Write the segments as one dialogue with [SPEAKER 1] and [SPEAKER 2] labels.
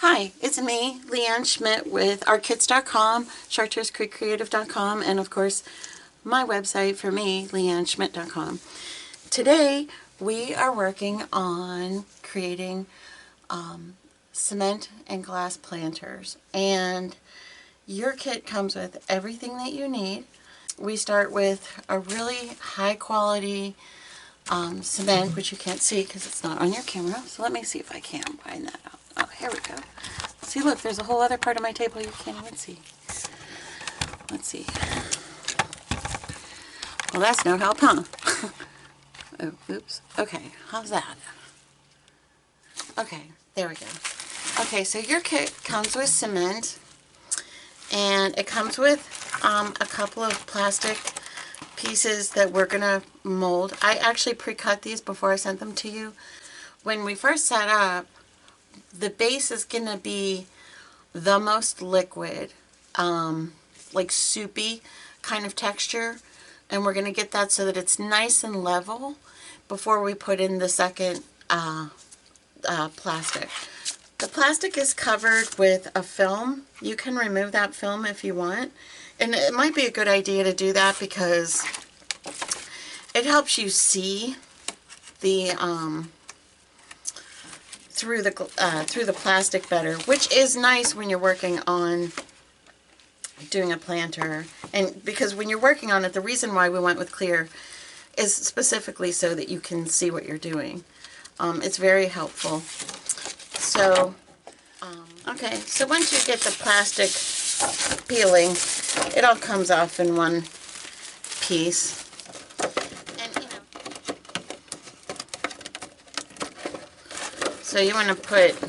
[SPEAKER 1] Hi, it's me, Leanne Schmidt with artkits.com, chartreusecreekcreative.com, and of course my website for me, leanneschmidt.com. Today we are working on creating cement and glass planters, and your kit comes with everything that you need. We start with a really high quality cement, which you can't see because it's not on your camera. So let me see if I can find that out. Oh, here we go. See, look, there's a whole other part of my table you can't even see. Let's see. Well, that's no help, huh? Oh, oops. Okay, how's that? Okay, there we go. Okay, so your kit comes with cement, and it comes with a couple of plastic pieces that we're gonna mold. I actually pre-cut these before I sent them to you. When we first set up, the base is gonna be the most liquid, like soupy kind of texture, and we're gonna get that so that it's nice and level before we put in the second plastic. The plastic is covered with a film. You can remove that film if you want, and it might be a good idea to do that because it helps you see the through the plastic better, which is nice when you're working on doing a planter. And because when you're working on it, the reason why we went with clear is specifically so that you can see what you're doing. It's very helpful. So, okay, so once you get the plastic peeling, it all comes off in one piece. So you want to put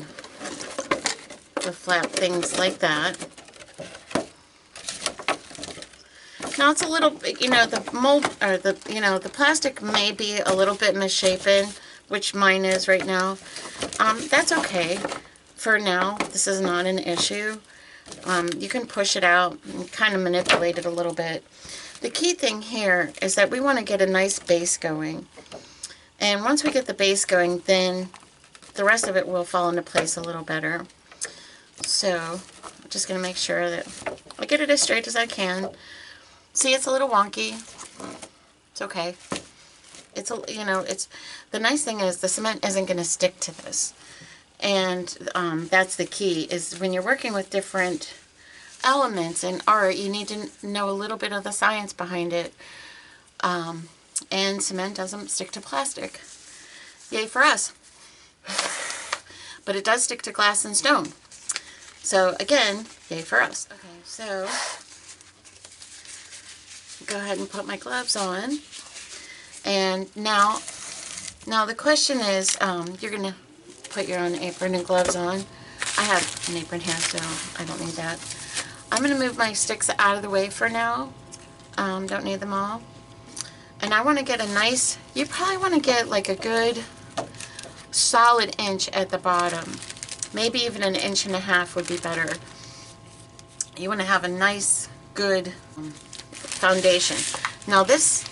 [SPEAKER 1] the flat things like that. Now it's a little bit, the mold, or the plastic may be a little bit misshapen, which mine is right now. That's okay for now. This is not an issue. You can push it out and kind of manipulate it a little bit. The key thing here is that we want to get a nice base going. And once we get the base going, then the rest of it will fall into place a little better. So I'm just going to make sure that I get it as straight as I can. See, it's a little wonky. It's okay. It's the nice thing is the cement isn't going to stick to this, and that's the key. Is when you're working with different elements in art, you need to know a little bit of the science behind it. And cement doesn't stick to plastic. Yay for us. But it does stick to glass and stone. So again, yay for us. Okay, so go ahead and put my gloves on. And now the question is, you're going to put your own apron and gloves on. I have an apron here, so I don't need that. I'm going to move my sticks out of the way for now. Don't need them all. And I want to get a nice, you probably want to get like a good solid inch at the bottom. Maybe even an inch and a half would be better. You want to have a nice, good foundation. Now this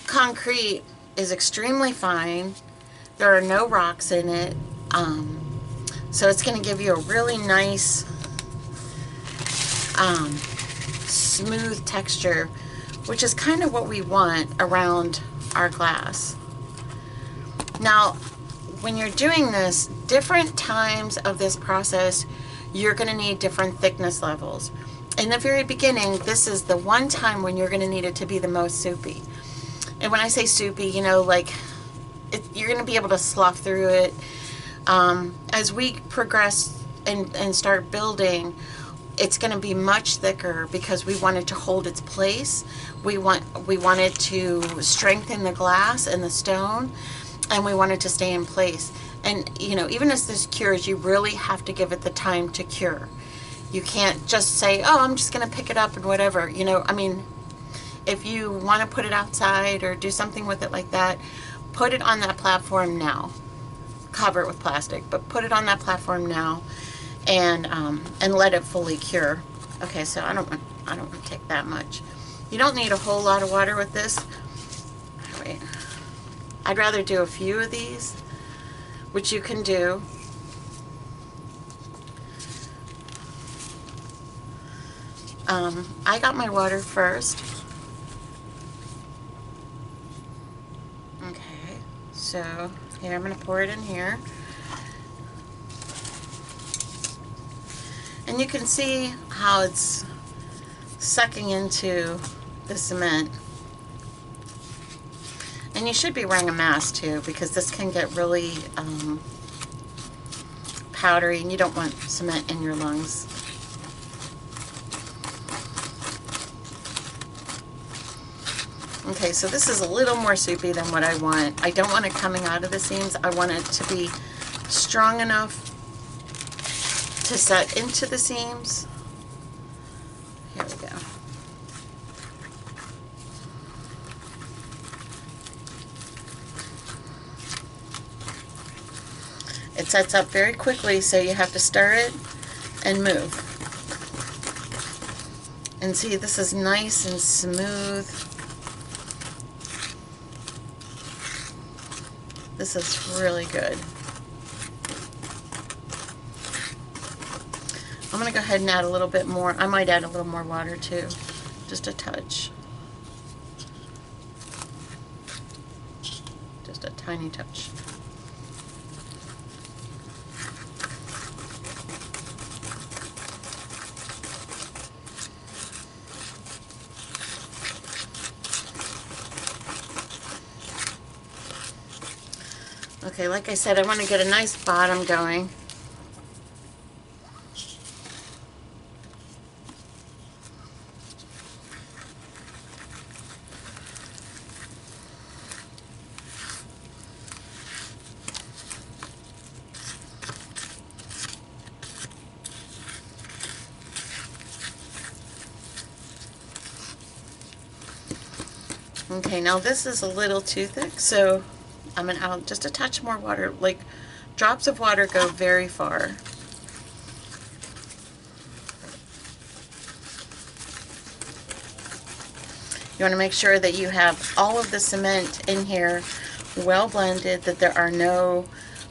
[SPEAKER 1] concrete is extremely fine. There are no rocks in it. So it's going to give you a really nice smooth texture, which is kind of what we want around our glass. Now when you're doing this, different times of this process, you're going to need different thickness levels. In the very beginning, this is the one time when you're going to need it to be the most soupy. And when I say soupy, like you're going to be able to slough through it. As we progress and start building, it's going to be much thicker because we want it to hold its place. We want it to strengthen the glass and the stone, and we want it to stay in place. And even as this cures, you really have to give it the time to cure. You can't just say, oh, I'm just going to pick it up and whatever. I mean, if you want to put it outside or do something with it like that, put it on that platform now. Cover it with plastic, but put it on that platform now, and let it fully cure. Okay, so I don't want to take that much. You don't need a whole lot of water with this. Wait. I'd rather do a few of these, which you can do. I got my water first. Okay, so here I'm going to pour it in here. And you can see how it's sucking into the cement. And you should be wearing a mask too, because this can get really powdery and you don't want cement in your lungs. Okay, so this is a little more soupy than what I want. I don't want it coming out of the seams. I want it to be strong enough to set into the seams. Here we go. It sets up very quickly, so you have to stir it and move. And see, this is nice and smooth. This is really good. I'm going to go ahead and add a little bit more. I might add a little more water too, just a touch. Just a tiny touch. Okay, like I said, I want to get a nice bottom going. Okay, now this is a little too thick, so I'm going to add just a touch more water. Like, drops of water go very far. You want to make sure that you have all of the cement in here well blended, that there are no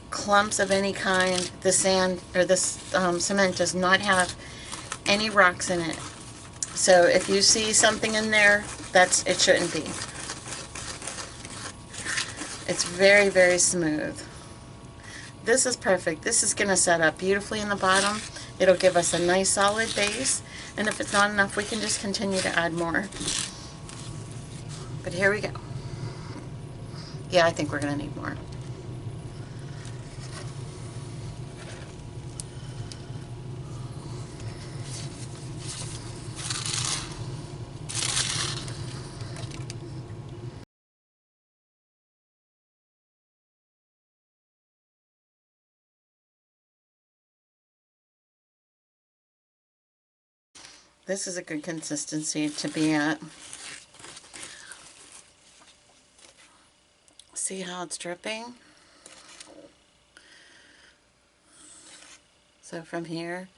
[SPEAKER 1] clumps of any kind. The sand, or this cement does not have any rocks in it. So if you see something in there, it shouldn't be. It's very, very smooth. This is perfect. This is going to set up beautifully in the bottom. It'll give us a nice solid base. And if it's not enough, we can just continue to add more. But here we go. Yeah, I think we're going to need more. This is a good consistency to be at. See how it's dripping? So from here,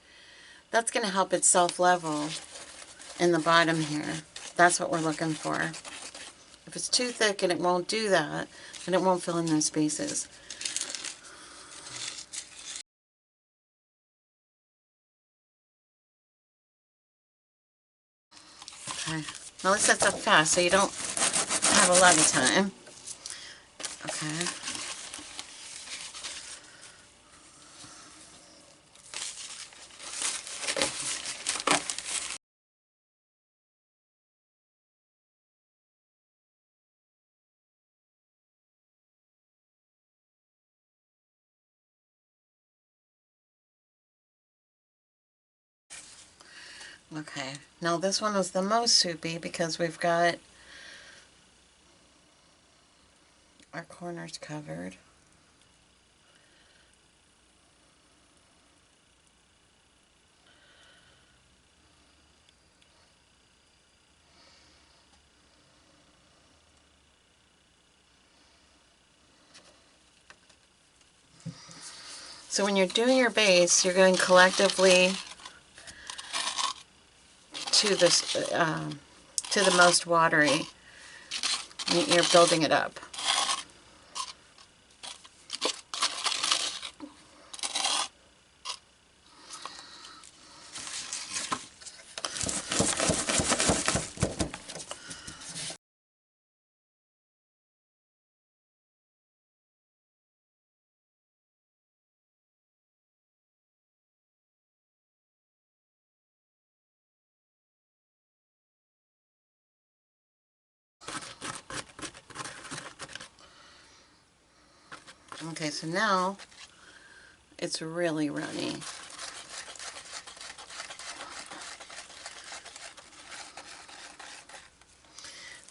[SPEAKER 1] that's going to help it self-level in the bottom here. That's what we're looking for. If it's too thick and it won't do that, then it won't fill in those spaces. Okay, now this sets up fast so you don't have a lot of time. Okay. Okay, now this one is the most soupy because we've got our corners covered. So when you're doing your base, you're going collectively to this to the most watery. You're building it up. Okay, so now it's really runny.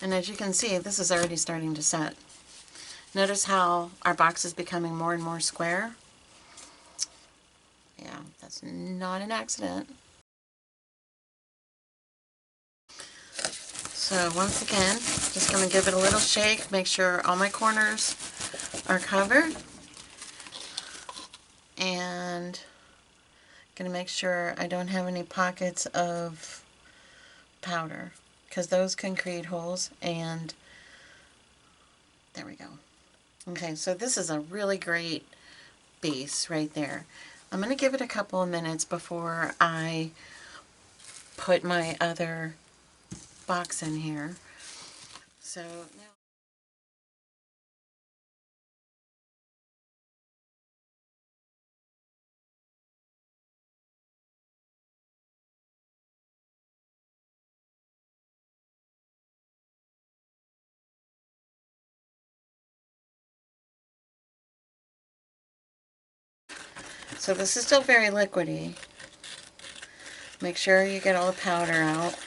[SPEAKER 1] And as you can see, this is already starting to set. Notice how our box is becoming more and more square? Yeah, that's not an accident. So once again, just going to give it a little shake, make sure all my corners are covered. And going to make sure I don't have any pockets of powder, because those can create holes. And there we go. Okay, so this is a really great base right there. I'm going to give it a couple of minutes before I put my other box in here. So now, so this is still very liquidy. Make sure you get all the powder out.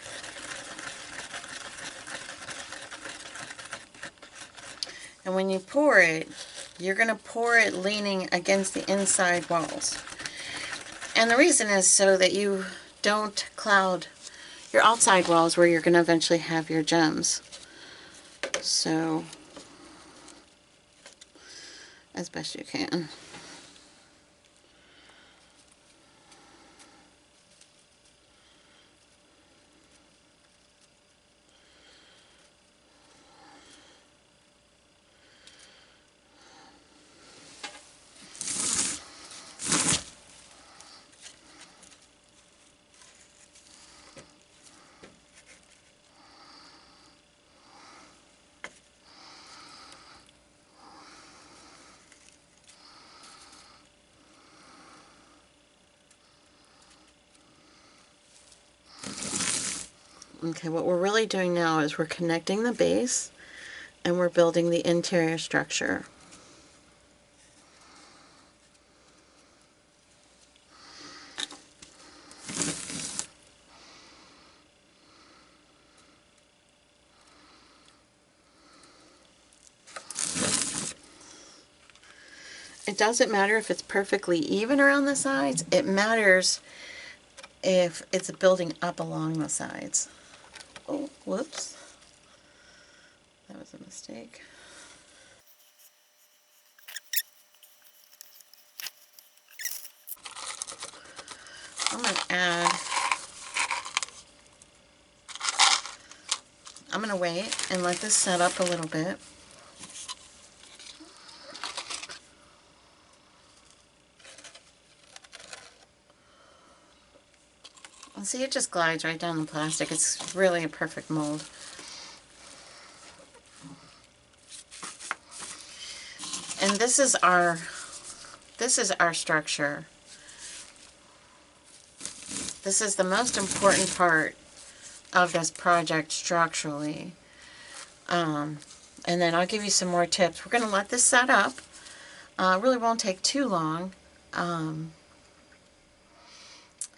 [SPEAKER 1] And when you pour it, you're going to pour it leaning against the inside walls. And the reason is so that you don't cloud your outside walls where you're going to eventually have your gems. So, as best you can. Okay, what we're really doing now is we're connecting the base and we're building the interior structure. It doesn't matter if it's perfectly even around the sides, it matters if it's building up along the sides. Oh, whoops. That was a mistake. I'm going to wait and let this set up a little bit. And see, it just glides right down the plastic. It's really a perfect mold. And this is our structure. This is the most important part of this project structurally. And then I'll give you some more tips. We're going to let this set up. It really won't take too long.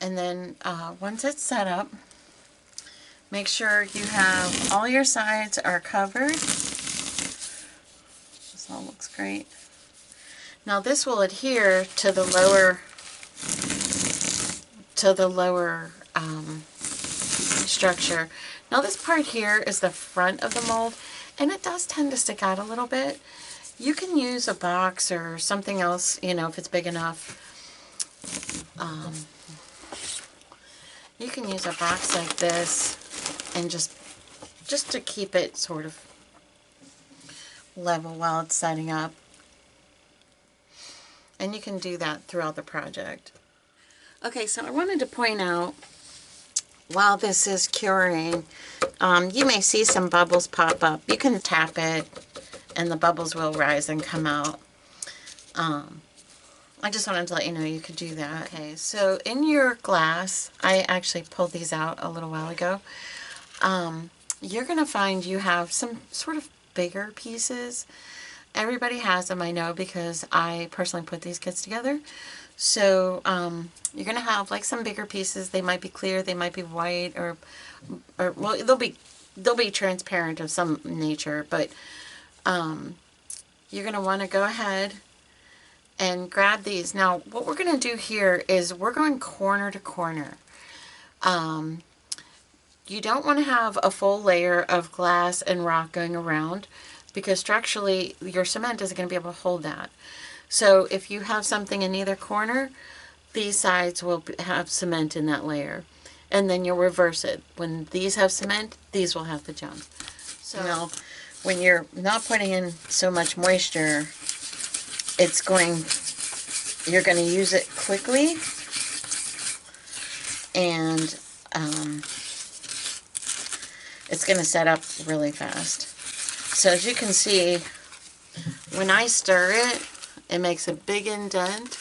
[SPEAKER 1] And then once it's set up, make sure you have all your sides are covered. This all looks great. Now this will adhere to the lower structure. Now this part here is the front of the mold, and it does tend to stick out a little bit. You can use a box or something else, you know, if it's big enough. You can use a box like this and just to keep it sort of level while it's setting up. And you can do that throughout the project. Okay, so I wanted to point out, while this is curing, you may see some bubbles pop up. You can tap it and the bubbles will rise and come out. I just wanted to let you know you could do that. Okay, so in your glass, I actually pulled these out a little while ago. You're going to find you have some sort of bigger pieces. Everybody has them, I know, because I personally put these kits together. So you're going to have like some bigger pieces. They might be clear, they might be white, or well, they'll be transparent of some nature, but you're going to want to go ahead and grab these. Now, what we're going to do here is we're going corner to corner. You don't want to have a full layer of glass and rock going around, because structurally your cement isn't going to be able to hold that. So if you have something in either corner, these sides will have cement in that layer. And then you'll reverse it. When these have cement, these will have the junk. So now, when you're not putting in so much moisture, you're going to use it quickly, and it's going to set up really fast. So as you can see, when I stir it, it makes a big indent.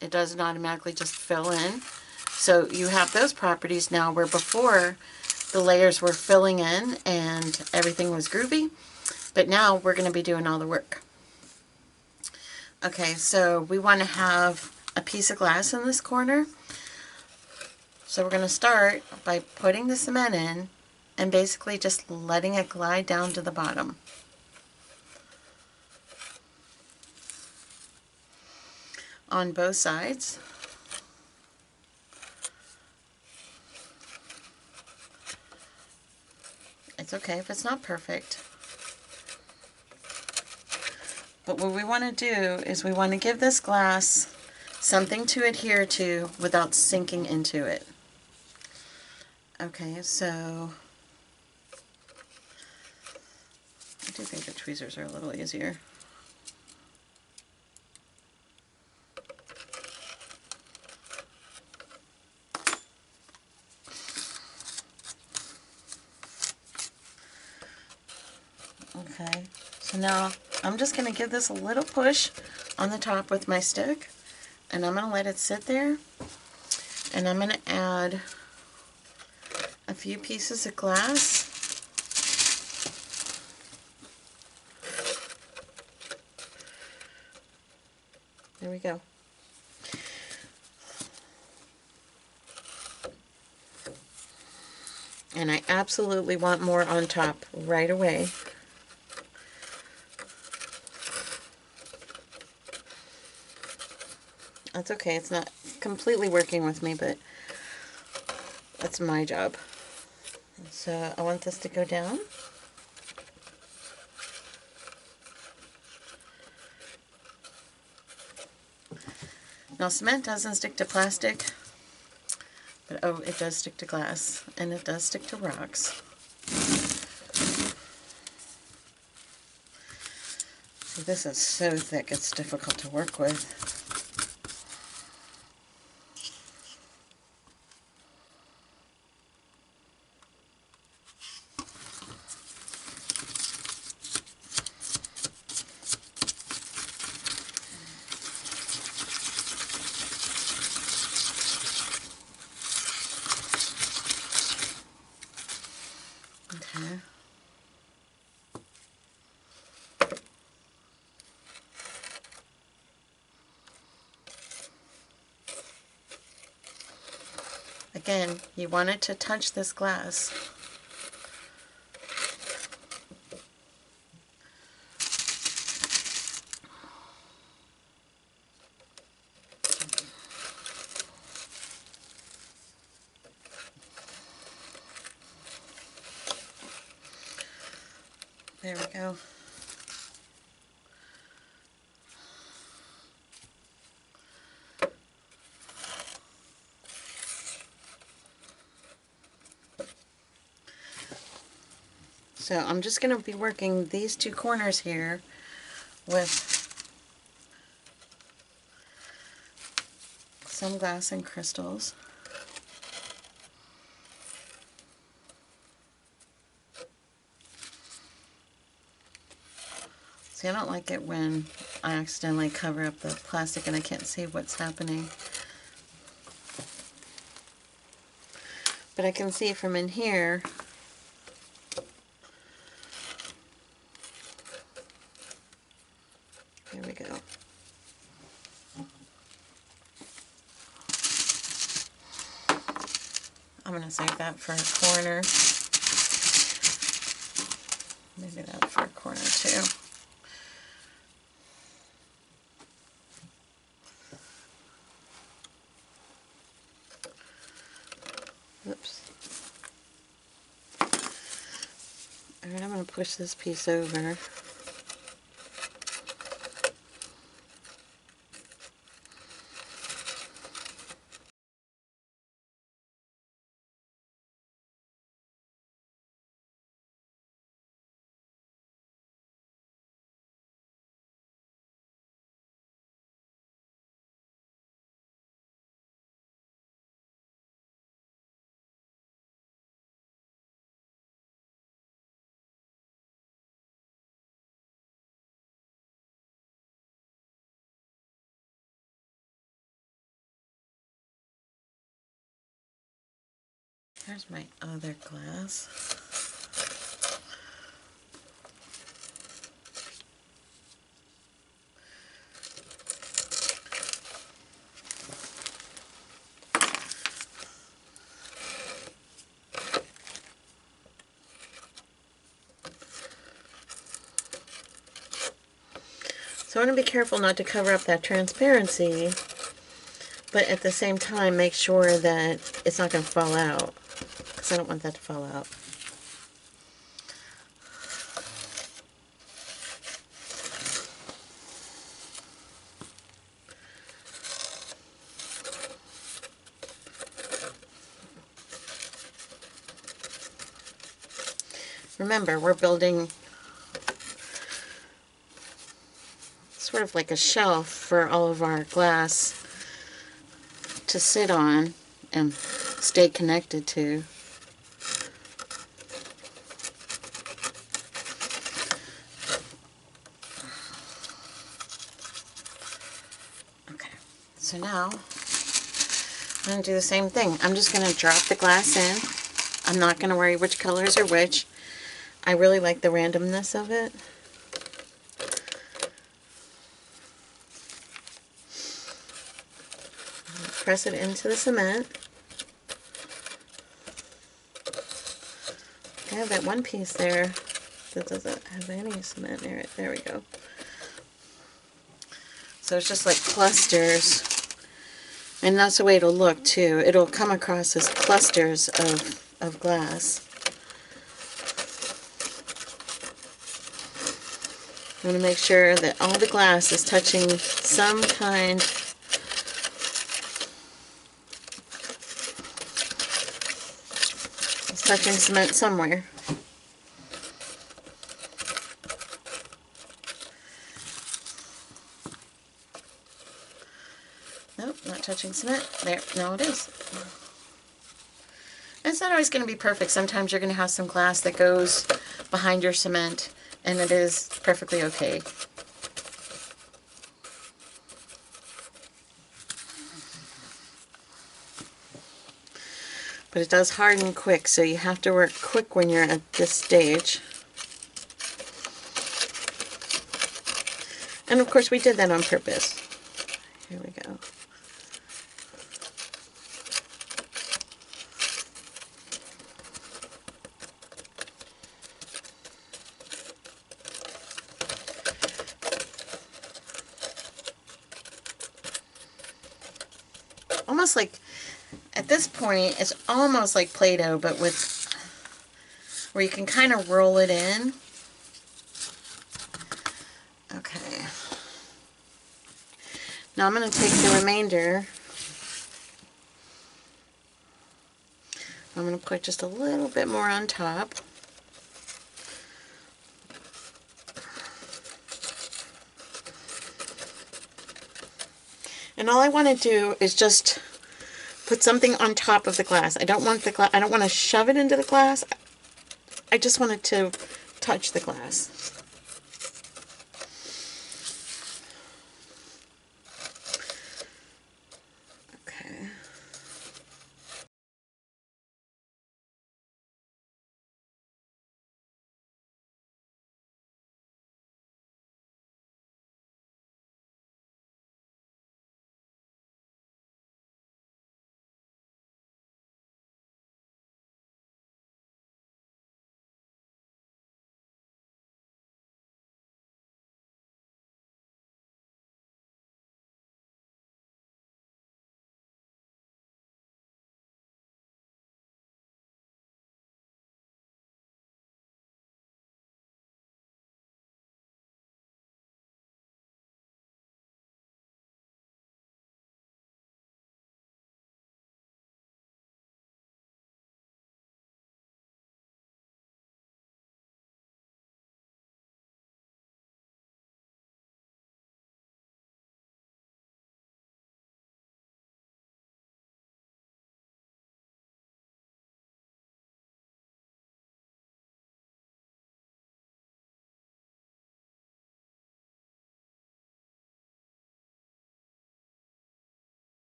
[SPEAKER 1] It doesn't automatically just fill in. So you have those properties now, where before the layers were filling in and everything was groovy, but now we're going to be doing all the work. Okay, so we want to have a piece of glass in this corner. So we're going to start by putting the cement in and basically just letting it glide down to the bottom. On both sides. It's okay if it's not perfect. But what we want to do is we want to give this glass something to adhere to without sinking into it. Okay, so I do think the tweezers are a little easier. Okay, so now I'm just going to give this a little push on the top with my stick, and I'm going to let it sit there, and I'm going to add a few pieces of glass. There we go. And I absolutely want more on top right away. That's okay, it's not completely working with me, but that's my job. So I want this to go down. Now, cement doesn't stick to plastic, but oh, it does stick to glass, and it does stick to rocks. See, this is so thick, it's difficult to work with. Okay. Again, you want it to touch this glass. There we go. So I'm just going to be working these two corners here with some glass and crystals. See, I don't like it when I accidentally cover up the plastic and I can't see what's happening. But I can see from in here There we go. I'm going to save that for a corner. Maybe that for a corner too. Oops. Alright, I'm going to push this piece over. There's my other glass. So I want to be careful not to cover up that transparency, but at the same time make sure that it's not going to fall out, because I don't want that to fall out. Remember, we're building sort of like a shelf for all of our glass to sit on and stay connected to. Okay, so now I'm going to do the same thing. I'm just going to drop the glass in. I'm not going to worry which colors are which. I really like the randomness of it. Press it into the cement. I have that one piece there that doesn't have any cement near it. There we go. So it's just like clusters. And that's the way it'll look too. It'll come across as clusters of glass. I'm going to make sure that all the glass is touching some kind touching cement somewhere. Nope, not touching cement. There, now it is. It's not always going to be perfect. Sometimes you're going to have some glass that goes behind your cement, and it is perfectly okay. But it does harden quick, so you have to work quick when you're at this stage. And of course we did that on purpose. Here we go. Almost like, at this point, it's almost like Play-Doh, but with, where you can kind of roll it in. Okay. Now I'm going to take the remainder. I'm going to put just a little bit more on top. And all I want to do is just put something on top of the glass. I don't want the glass. I don't want to shove it into the glass. I just want it to touch the glass.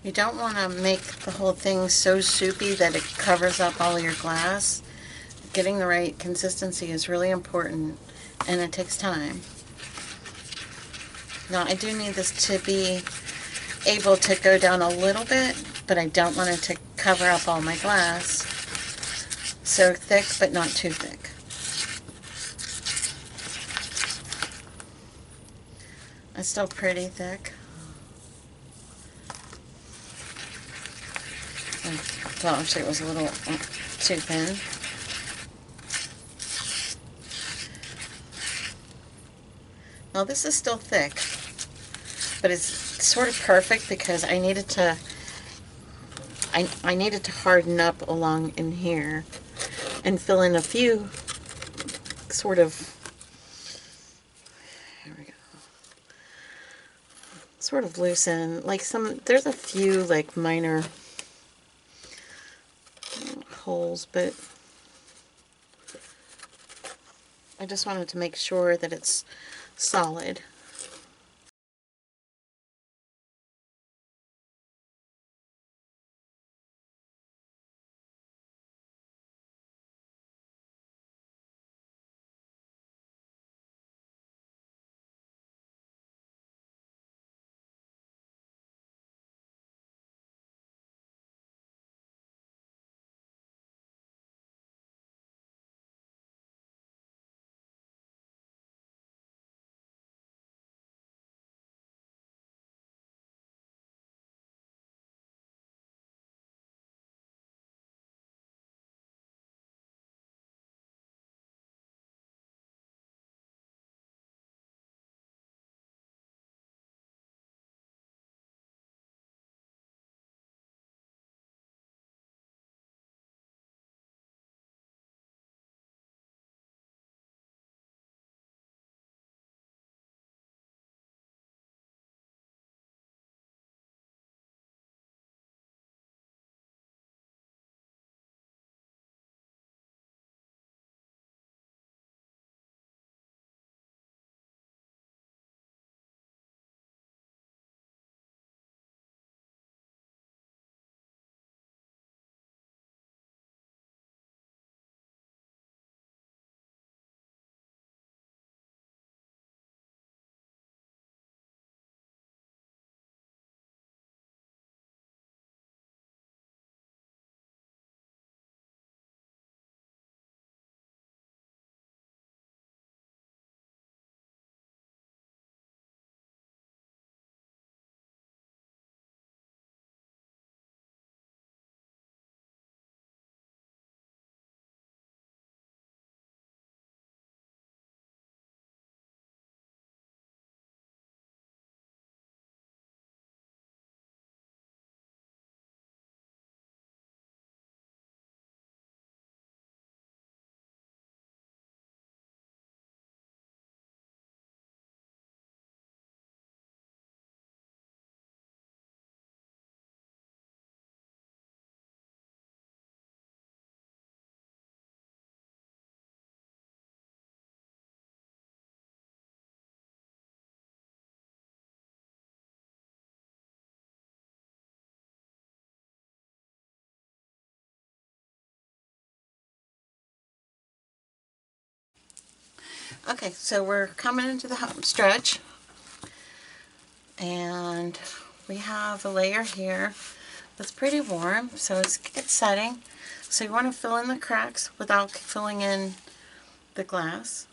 [SPEAKER 1] You don't want to make the whole thing so soupy that it covers up all your glass. Getting the right consistency is really important, and it takes time. Now, I do need this to be able to go down a little bit, but I don't want it to cover up all my glass. So thick, but not too thick. It's still pretty thick. Well, actually, it was a little too thin. Now, this is still thick, but it's sort of perfect because I needed to I needed to harden up along in here and fill in a few sort of, here we go, sort of loosen, like there's a few like minor holes, but I just wanted to make sure that it's solid. Okay, so we're coming into the home stretch, and we have a layer here that's pretty warm, so it's setting. So you want to fill in the cracks without filling in the glass.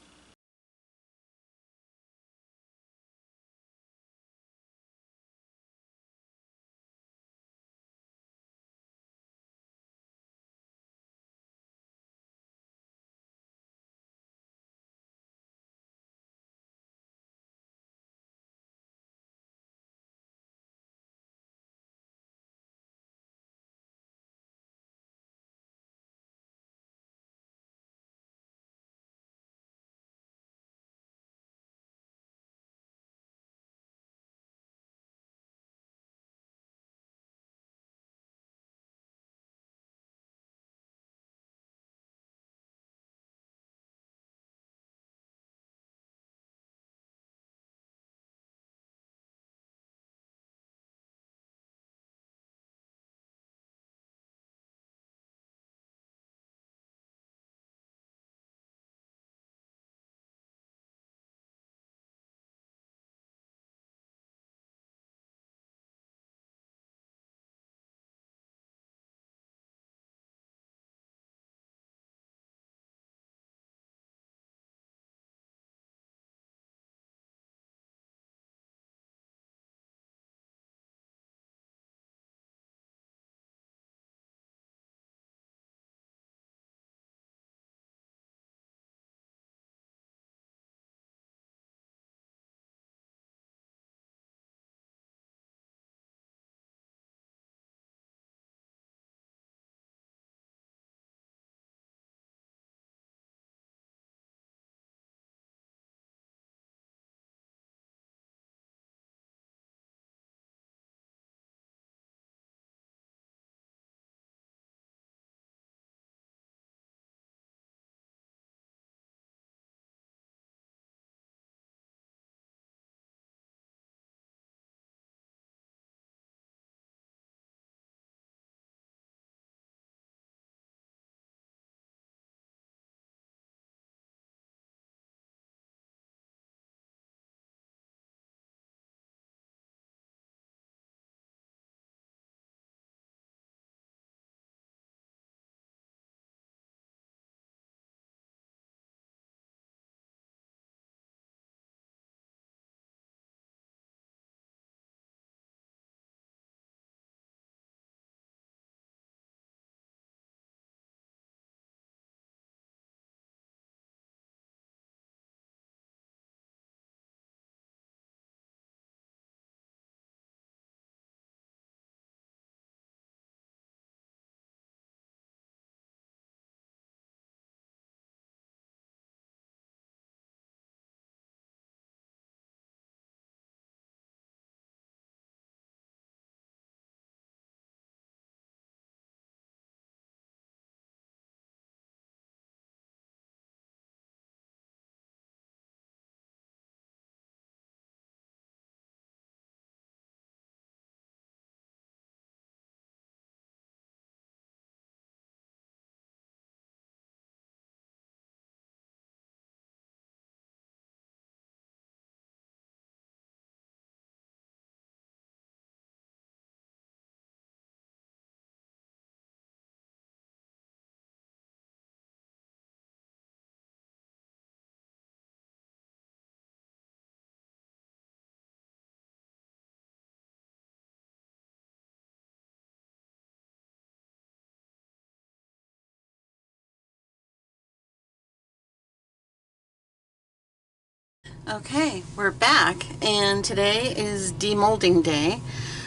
[SPEAKER 1] Okay, we're back, and today is demolding day.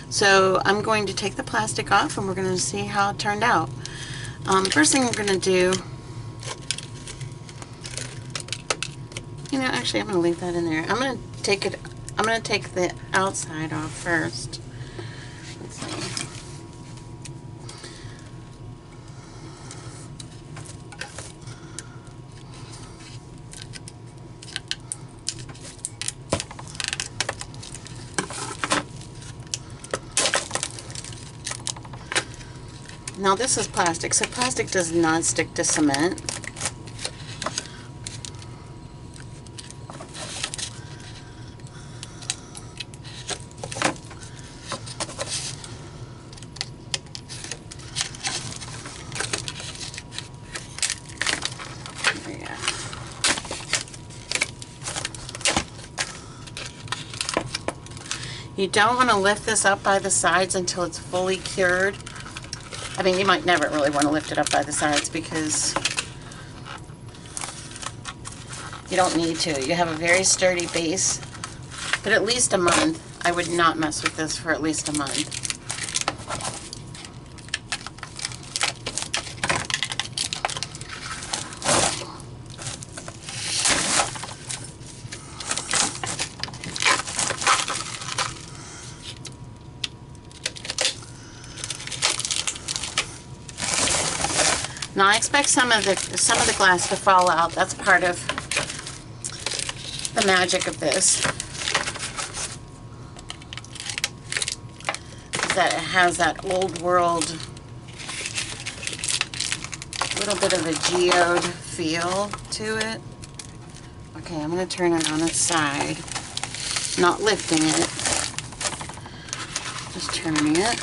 [SPEAKER 1] So I'm going to take the plastic off and we're going to see how it turned out. First thing we're going to do, actually I'm going to leave that in there. I'm going to take the outside off first. Let's see. Now this is plastic, so plastic does not stick to cement. There you go. You don't want to lift this up by the sides until it's fully cured. I mean, you might never really want to lift it up by the sides because you don't need to. You have a very sturdy base, but at least a month. I would not mess with this for at least a month. Now I expect some of the glass to fall out. That's part of the magic of this. Is that it has that old world, little bit of a geode feel to it. Okay, I'm going to turn it on its side. Not lifting it, just turning it.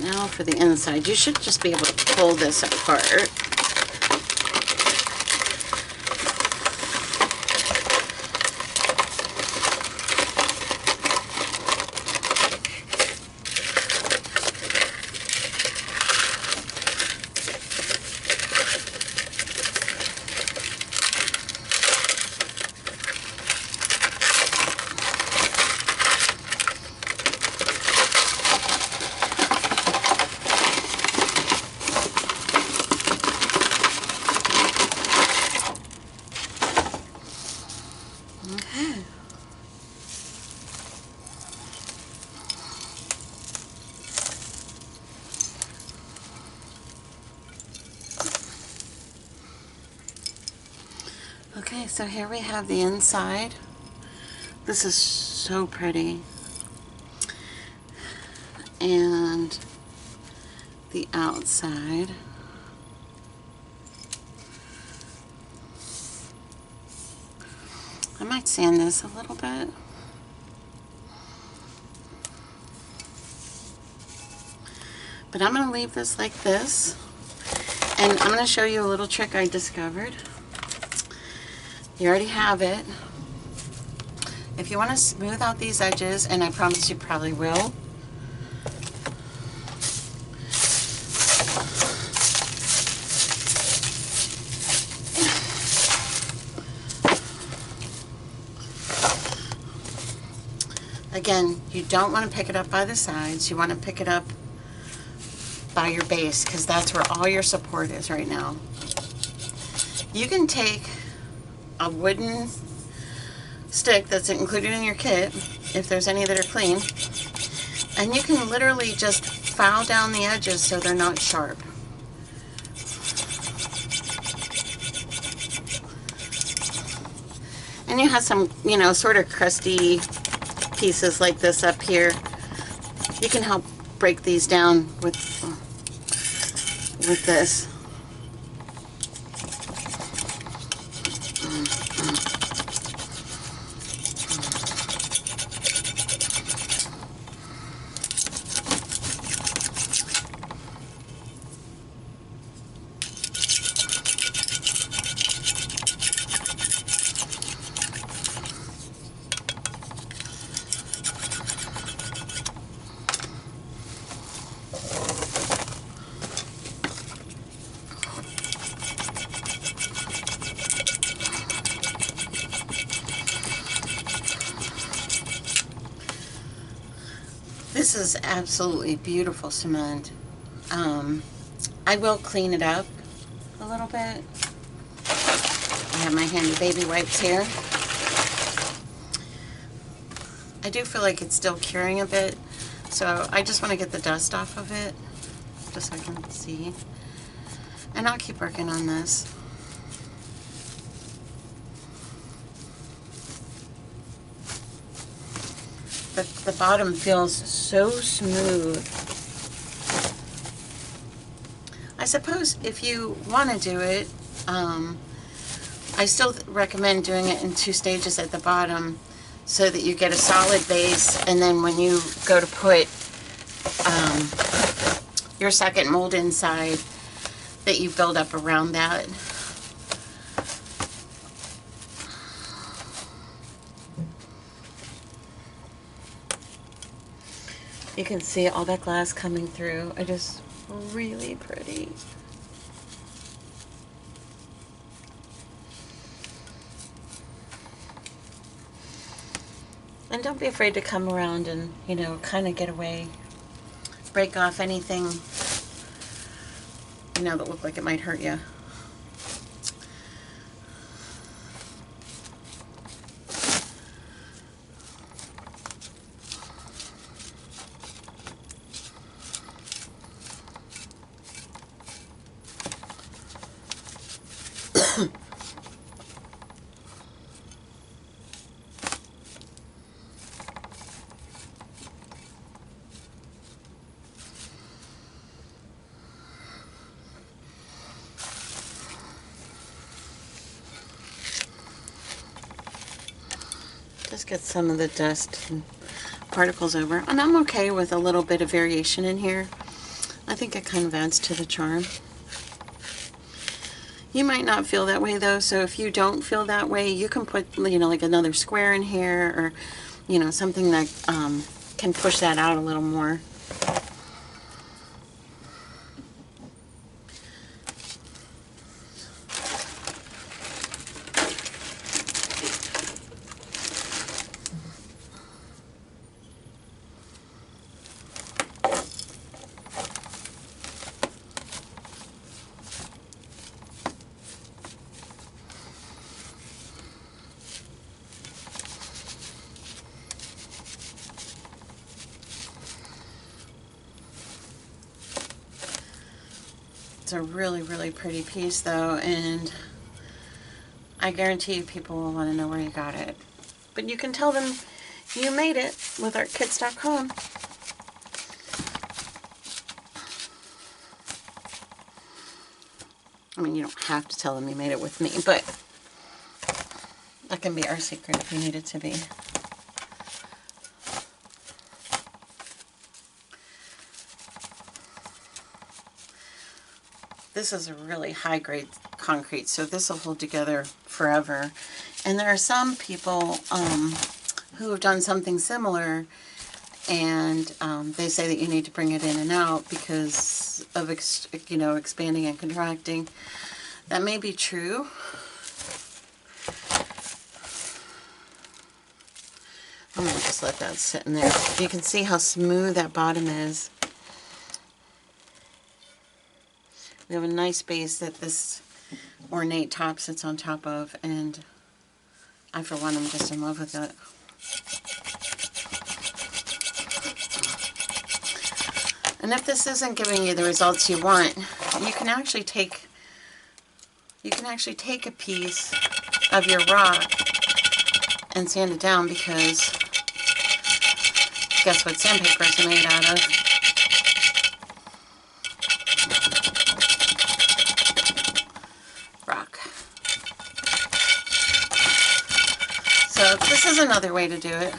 [SPEAKER 1] Now for the inside, you should just be able to pull this apart. Okay, so here we have the inside. This is so pretty. And the outside. I might sand this a little bit. But I'm going to leave this like this. And I'm going to show you a little trick I discovered. You already have it. If you want to smooth out these edges, and I promise you probably will, again, you don't want to pick it up by the sides. You want to pick it up by your base because that's where all your support is right now. You can take a wooden stick that's included in your kit, if there's any that are clean, and you can literally just file down the edges so they're not sharp. And you have some, sort of crusty pieces like this up here. You can help break these down with this. This is absolutely beautiful cement. I will clean it up a little bit. I have my handy baby wipes here. I do feel like it's still curing a bit, so I just want to get the dust off of it, just so I can see. And I'll keep working on this. But the bottom feels so smooth. I suppose if you want to do it, I still recommend doing it in 2 stages at the bottom so that you get a solid base, and then when you go to put your second mold inside, that you build up around that. You can see all that glass coming through. It is really pretty. And don't be afraid to come around and, you know, kind of get away, break off anything, you know, that look like it might hurt you. Just get some of the dust and particles over. And I'm okay with a little bit of variation in here. I think it kind of adds to the charm. You might not feel that way though, so if you don't feel that way, you can put, you know, like another square in here, or, you know, something that can push that out a little more. It's a really, really pretty piece though, and I guarantee you people will want to know where you got it. But you can tell them you made it with artkits.com. I mean, you don't have to tell them you made it with me, but that can be our secret if you need it to be. This is a really high-grade concrete, so this will hold together forever. And there are some people who have done something similar, and they say that you need to bring it in and out because of you know, expanding and contracting. That may be true. I'm going to just let that sit in there. You can see how smooth that bottom is. We have a nice base that this ornate top sits on top of, and I, for one, am just in love with it. And if this isn't giving you the results you want, you can actually take a piece of your rock and sand it down, because guess what sandpapers are made out of? So this is another way to do it.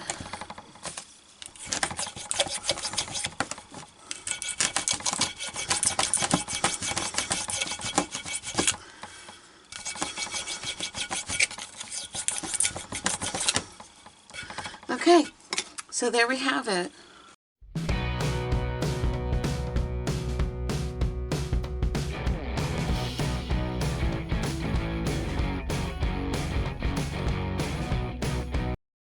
[SPEAKER 1] Okay, so there we have it.